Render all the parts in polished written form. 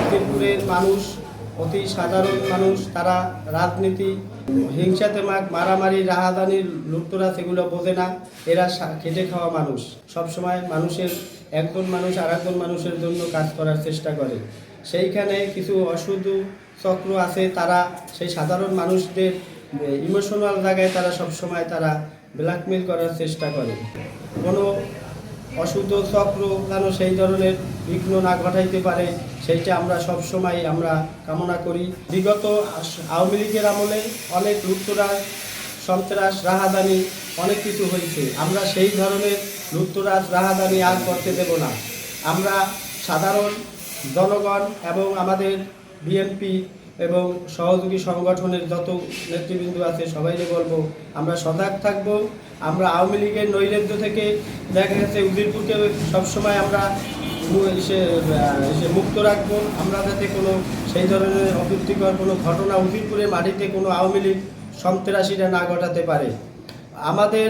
উজিরপুরের মানুষ অতি সাধারণ মানুষ, তারা রাজনীতি, হিংসাতেমাক, মারামারি, রাহাজানির, লুটতরাজ এগুলো বোঝে না। এরা খেটে খাওয়া মানুষ, সবসময় মানুষের একজন মানুষ আর একজন মানুষের জন্য কাজ করার চেষ্টা করে। সেইখানে কিছু অসাধু চক্র আছে, তারা সেই সাধারণ মানুষদের ইমোশনাল জায়গায় তারা সবসময় তারা ব্ল্যাকমেল করার চেষ্টা করে। কোনো অশুদ্ধ চক্র যেন সেই ধরনের বিঘ্ন না ঘটাইতে পারে, সেইটা আমরা সবসময় আমরা কামনা করি। বিগত আওয়ামী লীগের আমলে অনেক লুটতরাজ, সন্ত্রাস, রাহাজানি অনেক কিছু হয়েছে। আমরা সেই ধরনের লুটতরাজ, রাহাজানি আর করতে দেব না। আমরা সাধারণ জনগণ এবং আমাদের বিএনপি এবং সহযোগী সংগঠনের যত নেতৃবৃন্দ আছে সবাইকে বলবো আমরা সজাগ থাকবো। আমরা আওয়ামী লীগের নৈরাজ্য থেকে দেখা গেছে উজিরপুরকে সবসময় আমরা মুক্ত রাখবো। আমরা যাতে কোনো সেই ধরনের অপ্রীতিকর কোনো ঘটনা উজিরপুরের মাটিতে কোনো আওয়ামী লীগ সন্ত্রাসীরা না ঘটাতে পারে। আমাদের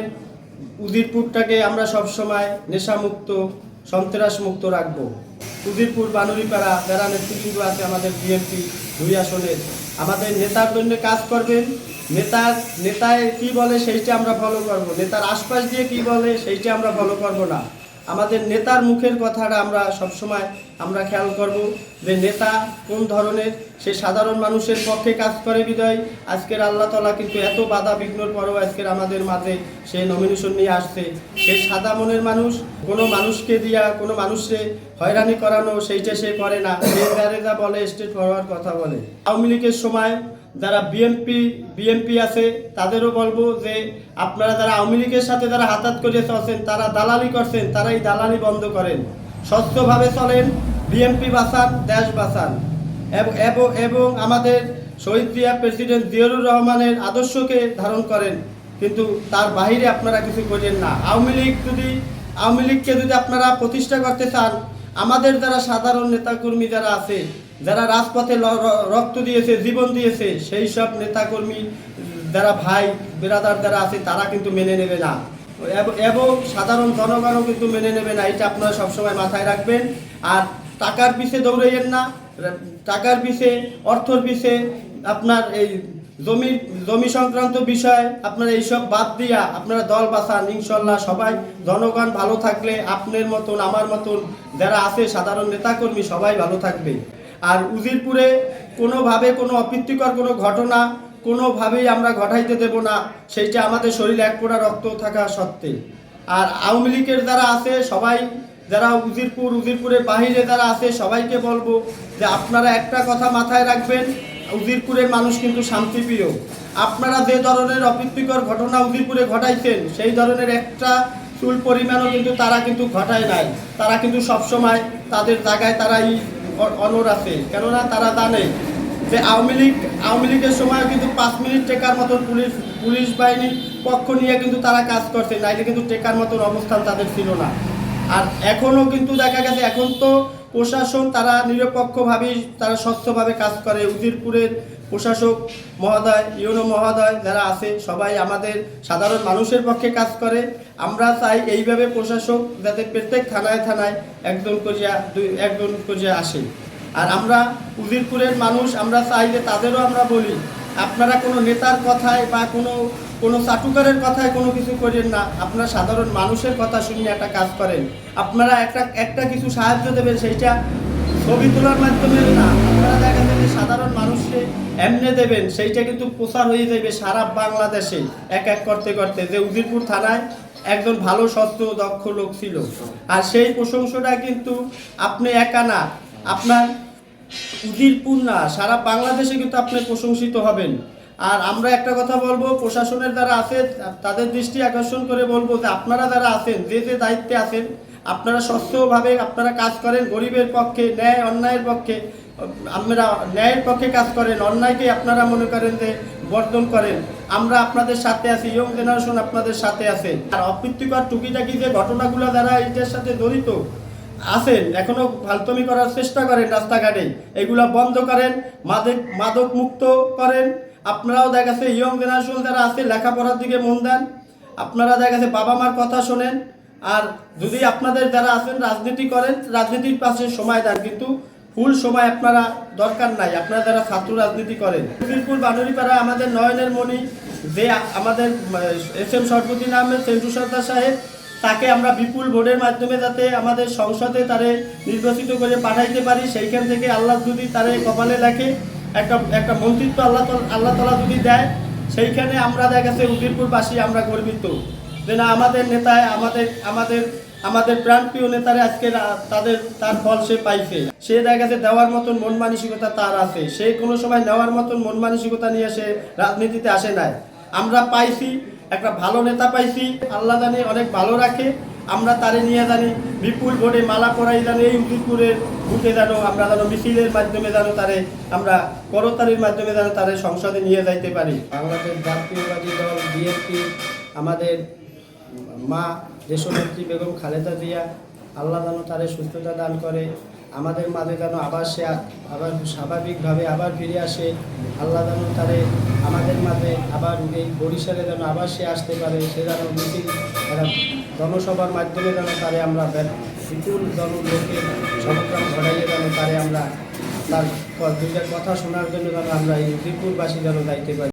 উজিরপুরটাকে আমরা সবসময় নেশামুক্ত, সন্ত্রাস মুক্ত রাখবো। উজিরপুর, বানুরিপাড়া যারা নেতৃবৃন্দ আছে আমাদের বিএনপি 2 আসনের, আমাদের নেতার জন্য কাজ করবেন। নেতায় কি বলে সেইটা আমরা ফলো করব, নেতার আশপাশ দিয়ে কি বলে সেইটা আমরা ফলো করব না। আমাদের নেতার মুখের কথাটা আমরা সবসময় আমরা খেয়াল করব যে নেতা কোন ধরনের, সে সাধারণ মানুষের পক্ষে কাজ করে বিদায় আজকের আল্লাহ তাআলা কিন্তু এত বাধা বিঘ্নর পরেও আজকের আমাদের মাঝে সে নমিনেশন নিয়ে আসছে। সে সাদা মনের মানুষ, কোনো মানুষকে দিয়া কোনো মানুষকে হয়রানি করানো সেইটা সে করে না। সে যা বলে স্ট্রেট ফরওয়ার্ড কথা বলে। আওয়ামী লীগের সময় যারা বিএনপি আছে তাদেরও বলবো যে আপনারা যারা আওয়ামী লীগের সাথে যারা হাতাত করে চলছেন, তারা দালালি করছেন, তারা এই দালালি বন্ধ করেন, স্বচ্ছভাবে চলেন, বিএনপি বাঁচান, দেশ বাঁচান এবং আমাদের শহীদ জিয়া, প্রেসিডেন্ট জিয়াউর রহমানের আদর্শকে ধারণ করেন, কিন্তু তার বাহিরে আপনারা কিছু করেন না। আওয়ামী লীগকে যদি আপনারা প্রতিষ্ঠা করতে চান, আমাদের যারা সাধারণ নেতাকর্মী যারা আছে, যারা রাজপথে রক্ত দিয়েছে, জীবন দিয়েছে, সেই সব নেতাকর্মী যারা ভাই বেরাদার যারা আছে তারা কিন্তু মেনে নেবে না এবং সাধারণ জনগণও কিন্তু মেনে নেবে না। এটা আপনারা সবসময় মাথায় রাখবেন। আর টাকার পিছে দৌড়াইয়েন না, টাকার পিছে, অর্থর পিছে, আপনার এই জমি সংক্রান্ত বিষয় আপনারা এইসব বাদ দিয়া আপনারা দল বাঁচান। ইনশাল্লাহ সবাই জনগণ ভালো থাকলে আপনার মতন আমার মতন যারা আছে সাধারণ নেতাকর্মী সবাই ভালো থাকবে। আর উজিরপুরে কোনোভাবে কোনো অপ্রীতিকর কোনো ঘটনা কোনোভাবেই আমরা ঘটাইতে দেব না, সেইটা আমাদের শরীরে এক ফোঁটা রক্ত থাকা সত্ত্বে। আর আওয়ামী লীগের যারা আছে সবাই, যারা উজিরপুরের বাহিরে যারা আছে সবাইকে বলবো যে আপনারা একটা কথা মাথায় রাখবেন, উজিরপুরের মানুষ কিন্তু শান্তিপ্রিয়। আপনারা যে ধরনের অপ্রীতিকর ঘটনা উজিরপুরে ঘটাইছেন সেই ধরনের একটা চুল পরিমাণও কিন্তু তারা কিন্তু ঘটায় নাই। তারা কিন্তু সবসময় তাদের জায়গায় তারাই অনর আছে, কেননা তারা জানে যে আওয়ামী লীগের সময় কিন্তু 5 মিনিট টেকার মতন পুলিশ বাহিনীর পক্ষ নিয়ে কিন্তু তারা কাজ করছে, নাইলে কিন্তু টেকার মতন অবস্থান তাদের ছিল না। আর এখনও কিন্তু দেখা গেছে এখন তো প্রশাসন তারা নিরপেক্ষভাবেই তারা স্বচ্ছভাবে কাজ করে। উজিরপুরের প্রশাসক মহোদয়, ইউনো মহোদয় যারা আছে সবাই আমাদের সাধারণ মানুষের পক্ষে কাজ করে। আমরা চাই এইভাবে প্রশাসক যাতে প্রত্যেক থানায় একজন করিয়া আসে। আর আমরা উজিরপুরের মানুষ আমরা চাই যে তাদেরও আমরা বলি আপনারা কোনো নেতার কথায় বা কোনো চাটুকারের কথায় কোনো কিছু করেন না, আপনারা সাধারণ মানুষের কথা শুনে একটা কাজ করেন। আপনারা একটা কিছু সাহায্য দেবেন, সেইটা ছবি তোলার মাধ্যমে না, আপনারা দেখা যাবে সাধারণ মানুষকে এমনি দেবেন, সেইটা কিন্তু প্রচার হয়ে যাবে সারা বাংলাদেশে এক করতে যে উজিরপুর থানায় একজন ভালো স্বচ্ছ দক্ষ লোক ছিল। আর সেই প্রশংসাটা কিন্তু আপনি একা না, আপনার উজিরপুর না, সারা বাংলাদেশে কিন্তু আপনি প্রশংসিত হবেন। আর আমরা একটা কথা বলবো, প্রশাসনের যারা আছে তাদের দৃষ্টি আকর্ষণ করে বলবো যে আপনারা যারা আছেন, যে দায়িত্বে আছেন, আপনারা স্বচ্ছভাবে আপনারা কাজ করেন, গরিবের পক্ষে, ন্যায় অন্যায়ের পক্ষে। আপনারা ন্যায়ের পক্ষে কাজ করেন, অন্যায়কে আপনারা মনে করেন যে বর্জন করেন। আমরা আপনাদের সাথে আছি, ইয়ং জেনারেশন আপনাদের সাথে আছে। আর অপ্রীতিকর টুকিটাকি যে ঘটনাগুলো যারা এটার সাথে জড়িত আছেন, এখনো ফালতুমি করার চেষ্টা করেন রাস্তাঘাটে, এগুলা বন্ধ করেন, মাদক মুক্ত করেন। আপনারাও দেখা গেছে ইয়ং জেনারেশন যারা আছে লেখাপড়ার দিকে মন দেন, আপনারা দেখা গেছে বাবা মার কথা শোনেন। আর যদি আপনাদের যারা আছেন রাজনীতি করেন, রাজনীতির পাশে সময় দেন, কিন্তু ফুল সময় আপনারা দরকার নাই, আপনারা যারা ছাত্র রাজনীতি করেন। উজিরপুর বানুরিপাড়া আমাদের নয়নের মণি যে আমাদের SM সরফুদ্দিন আহমেদ সেন্টু সর্দার সাহেব, তাকে আমরা বিপুল ভোটের মাধ্যমে যাতে আমাদের সংসদে তারে নির্বাচিত করে পাঠাইতে পারি, সেইখান থেকে আল্লাহ যদি তারে কপালে লেখে একটা মন্ত্রিত্ব আল্লাহ তাআলা যদি দেয়, সেইখানে আমরা দেখা গেছে উজিরপুরবাসী আমরা গর্বিত যে না, আমাদের নেতায় আমাদের প্রাণপ্রিয় নেতারা আজকে তার ফল সে পাইছে। সে দেখা গেছে দেওয়ার মতন মন মানসিকতা তার আছে, সে কোনো সময় নেওয়ার মতন মন মানসিকতা নিয়ে সে রাজনীতিতে আসে নাই। আমরা পাইছি একটা ভালো নেতা পাইছি, আল্লাহ জানি অনেক ভালো রাখে। আমরা তারে নিয়ে জানি বিপুল ভোটে মালা পরাই জানি এই উজিরপুরের বুকে যেন আমরা মিছিলের মাধ্যমে যেন তারে আমরা করতালির মাধ্যমে যেন তারে সংসদে নিয়ে যাইতে পারি। বাংলাদেশ জাতীয়বাদী দল বিএনপি আমাদের মা দেশনেত্রী বেগম খালেদা জিয়া, আল্লাহ যেন তারে সুস্থতা দান করে, আমাদের মাঝে যেন আবার স্বাভাবিকভাবে আবার ফিরে আসে। আল্লাহ যেন তারে আমাদের মাঝে আবার এই বরিশালে যেন আবার সে আসতে পারে, সে যেন মিছিল জনসভার মাধ্যমে যেন তারে আমরা বিপুল লোকের সমগ্রাম ঘটাইয়ে যেন তারে আমরা তার দুইটার কথা শোনার জন্য যেন আমরা এই উজিরপুরবাসী যেন যাইতে পারি।